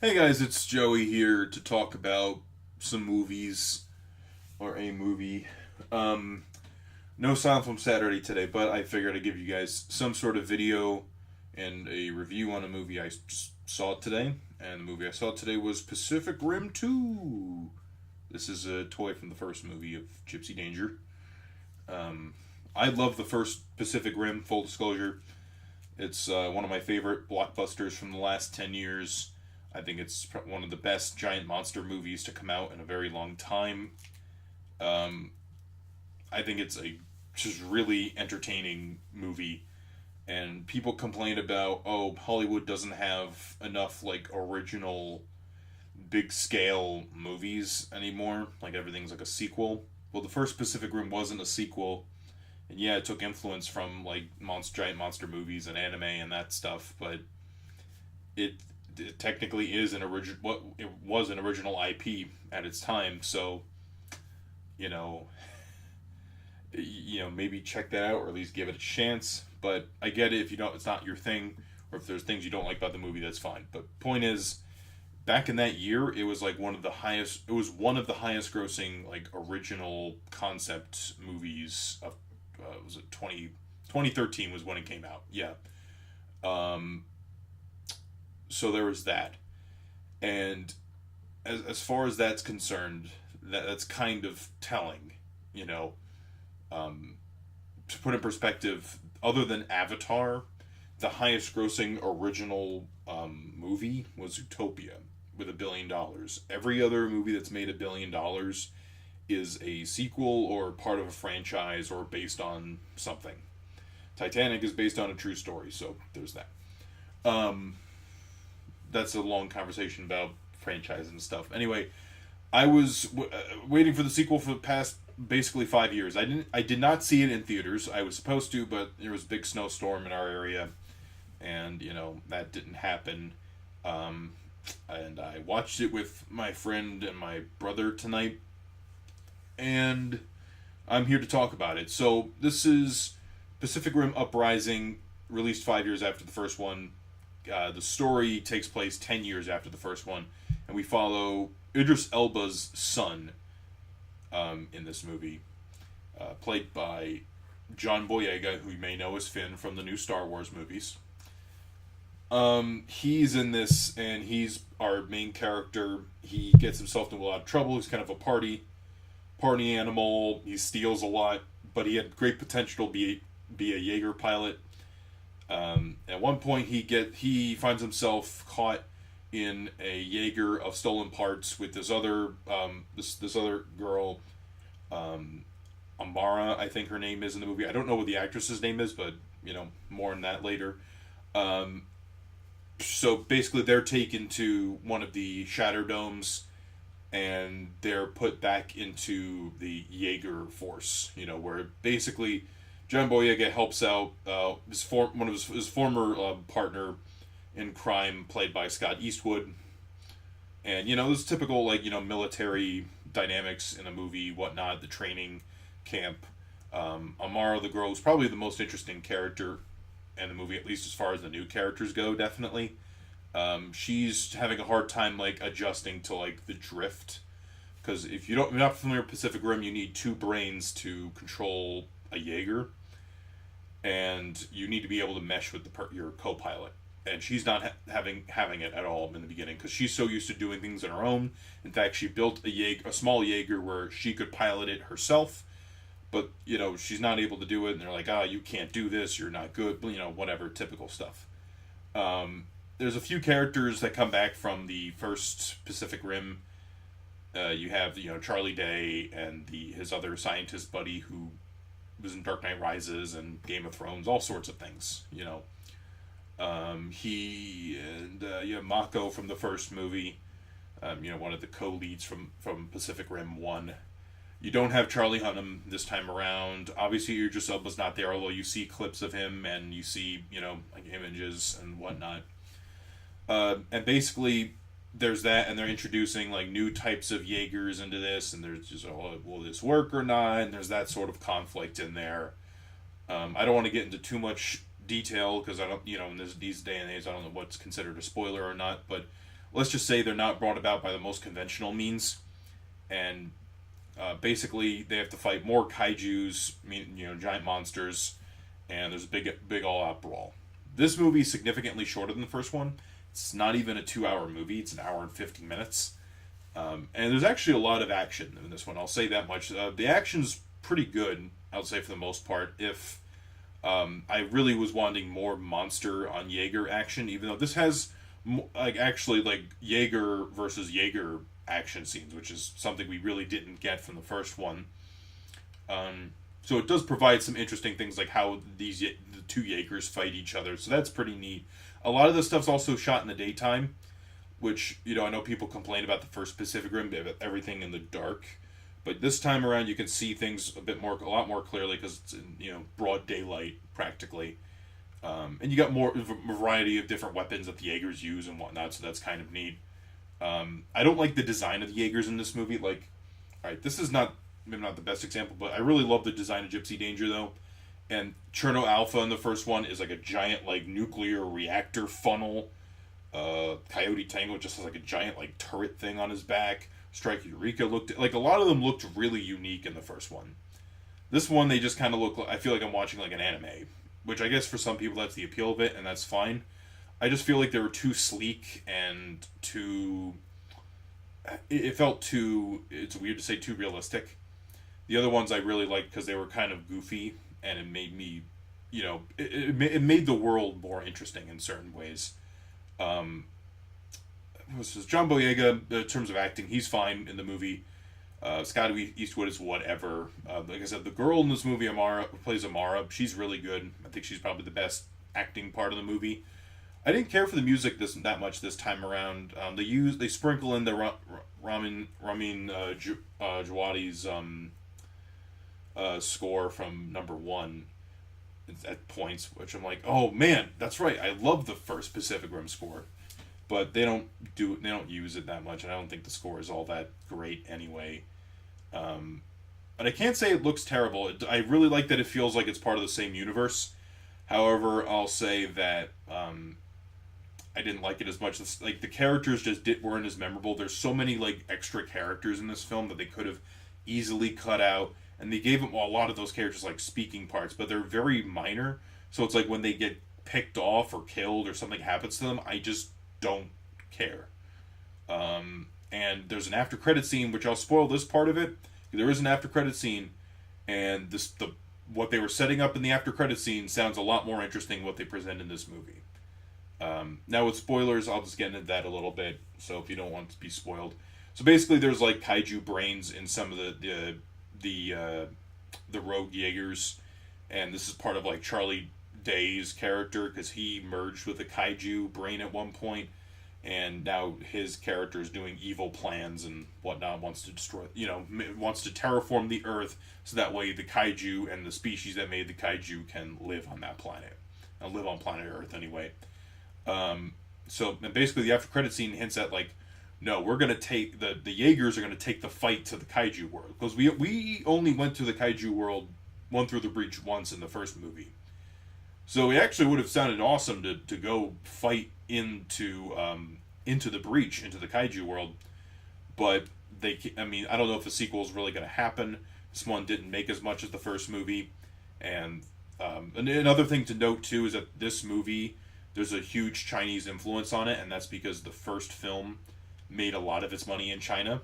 Hey guys, it's Joey here to talk about some movies or a movie. Um, no Silent Film Saturday today, but I figured I'd give you guys some sort of video and a review on a movie I saw today. And the movie I saw today was Pacific Rim 2. This is a toy from the first movie of Gypsy Danger. Um, I love the first Pacific Rim, full disclosure. It's one of my favorite blockbusters from the last 10 years. I think it's one of the best giant monster movies to come out in a very long time. Um, I think it's a just really entertaining movie. And people complain about, oh, Hollywood doesn't have enough, like, original big scale movies anymore. Like, everything's like a sequel. Well, the first Pacific Rim wasn't a sequel. And yeah, it took influence from, like, giant monster movies and anime and that stuff, but it technically is an original. What it was an original IP at its time. So, you know, maybe check that out or at least give it a chance. But I get it if you don't. It's not your thing, or if there's things you don't like about the movie, that's fine. But point is, back in that year, it was like one of the highest. It was one of the highest grossing like original concept movies of. Was it 2013 was when it came out? Yeah. Um, so there was that. And as far as that's concerned, that's kind of telling, you know. To put in perspective, other than Avatar, the highest grossing original movie was Utopia with $1 billion. Every other movie that's made $1 billion is a sequel or part of a franchise or based on something. Titanic is based on a true story, so there's that. Um, that's a long conversation about franchise and stuff. Anyway, I was waiting for the sequel for the past basically 5 years. I did not see it in theaters. I was supposed to, but there was a big snowstorm in our area, and that didn't happen. Um, and I watched it with my friend and my brother tonight, and I'm here to talk about it. So this is Pacific Rim Uprising, released 5 years after the first one. The story takes place 10 years after the first one, and we follow Idris Elba's son in this movie, played by John Boyega, who you may know as Finn from the new Star Wars movies. He's in this, and he's our main character. He gets himself into a lot of trouble. He's kind of a party animal. He steals a lot, but he had great potential to be a Jaeger pilot. At one point, he finds himself caught in a Jaeger of stolen parts with this other this other girl, Amara, I think her name is in the movie. I don't know what the actress's name is, but more on that later. So basically, they're taken to one of the Shatter Domes, and they're put back into the Jaeger force. Where basically John Boyega helps out one of his former partner in crime, played by Scott Eastwood, and there's typical military dynamics in a movie, whatnot, the training camp. Amara, the girl, is probably the most interesting character in the movie, at least as far as the new characters go. Definitely, she's having a hard time adjusting to the drift, because if you're not familiar with Pacific Rim, you need two brains to control a Jaeger, and you need to be able to mesh with your co-pilot. And she's not having it at all in the beginning, because she's so used to doing things on her own. In fact, she built a small Jaeger where she could pilot it herself, but she's not able to do it. And they're like, you can't do this. You're not good. Whatever, typical stuff. There's a few characters that come back from the first Pacific Rim. You have Charlie Day and his other scientist buddy who was in Dark Knight Rises and Game of Thrones, all sorts of things. He and Mako from the first movie, one of the co-leads from Pacific Rim 1. You don't have Charlie Hunnam this time around. Obviously, Idris Elba's not there, although you see clips of him and you see, images and whatnot. And basically, there's that, and they're introducing, new types of Jaegers into this, and there's just, will this work or not? And there's that sort of conflict in there. I don't want to get into too much detail, because I don't, in these day and age, I don't know what's considered a spoiler or not, but let's just say they're not brought about by the most conventional means, and basically they have to fight more kaijus, giant monsters, and there's a big all-out brawl. This movie is significantly shorter than the first one. It's not even a 2-hour movie. It's an hour and 50 minutes. And there's actually a lot of action in this one. I'll say that much. The action's pretty good, I would say, for the most part. If I really was wanting more monster on Jaeger action, even though this has like Jaeger versus Jaeger action scenes, which is something we really didn't get from the first one. So it does provide some interesting things, like how the two Jaegers fight each other. So that's pretty neat. A lot of this stuff's also shot in the daytime, which, I know people complain about the first Pacific Rim, everything in the dark. But this time around, you can see things a lot more clearly, because it's in, broad daylight, practically. And you got more of a variety of different weapons that the Jaegers use and whatnot, so that's kind of neat. I don't like the design of the Jaegers in this movie. Like, alright, this is maybe not the best example, but I really love the design of Gypsy Danger, though. And Cherno Alpha in the first one is like a giant, like, nuclear reactor funnel. Coyote Tango just has like a giant, like, turret thing on his back. Strike Eureka like, a lot of them looked really unique in the first one. This one, they just kind of look like, I feel like I'm watching like an anime, which I guess for some people that's the appeal of it, and that's fine. I just feel like they were too sleek and it felt too, it's weird to say, too realistic. The other ones I really liked because they were kind of goofy, and it made me, it made the world more interesting in certain ways. This is John Boyega. In terms of acting, he's fine in the movie. Scott Eastwood is whatever. Like I said, the girl in this movie, Amara, who plays Amara, she's really good. I think she's probably the best acting part of the movie. I didn't care for the music that much this time around. They sprinkle in the Ramin Djawadi's score from number one at points, which I'm like, oh man, that's right. I love the first Pacific Rim score, but they don't use it that much, and I don't think the score is all that great anyway. And I can't say it looks terrible. I really like that it feels like it's part of the same universe. However, I'll say that I didn't like it as much. Like, the characters just weren't as memorable. There's so many like extra characters in this film that they could have easily cut out, and they gave them a lot of those characters like speaking parts, but they're very minor. So it's like when they get picked off or killed or something happens to them, I just don't care. And there's an after credit scene, which I'll spoil this part of it. There is an after credit scene, and what they were setting up in the after credit scene sounds a lot more interesting than what they present in this movie. Now with spoilers, I'll just get into that a little bit, so if you don't want to be spoiled. So basically there's like kaiju brains in some of the rogue Jaegers, and this is part of like Charlie Day's character, because he merged with a kaiju brain at one point, and now his character is doing evil plans and whatnot, wants to destroy, wants to terraform the Earth, so that way the kaiju and the species that made the kaiju can live on that planet, and live on planet Earth anyway. So and basically the after credit scene hints at like, no, we're gonna take the Jaegers are gonna take the fight to the kaiju world, because we only went to the kaiju world, went through the breach once in the first movie. So it actually would have sounded awesome to go fight into the breach, into the kaiju world, but I don't know if the sequel is really going to happen. This one didn't make as much as the first movie, and another thing to note too is that this movie, there's a huge Chinese influence on it, and that's because the first film made a lot of its money in China.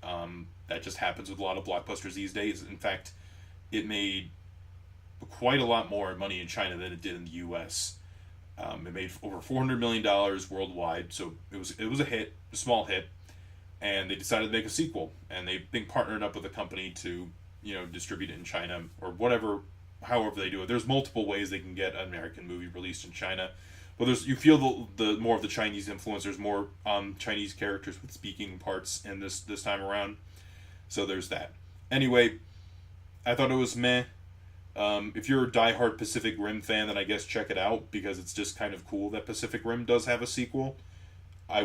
That just happens with a lot of blockbusters these days. In fact, it made quite a lot more money in China than it did in the U.S. It made over $400 million worldwide, so it was a hit, a small hit, and they decided to make a sequel, and they've been partnered up with a company to, distribute it in China, or however they do it. There's multiple ways they can get an American movie released in China, but you feel the more of the Chinese influence. There's more Chinese characters with speaking parts in this time around, so there's that. Anyway, I thought it was meh. If you're a diehard Pacific Rim fan, then I guess check it out, because it's just kind of cool that Pacific Rim does have a sequel. I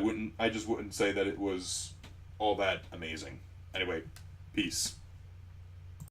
just wouldn't say that it was all that amazing. Anyway, peace.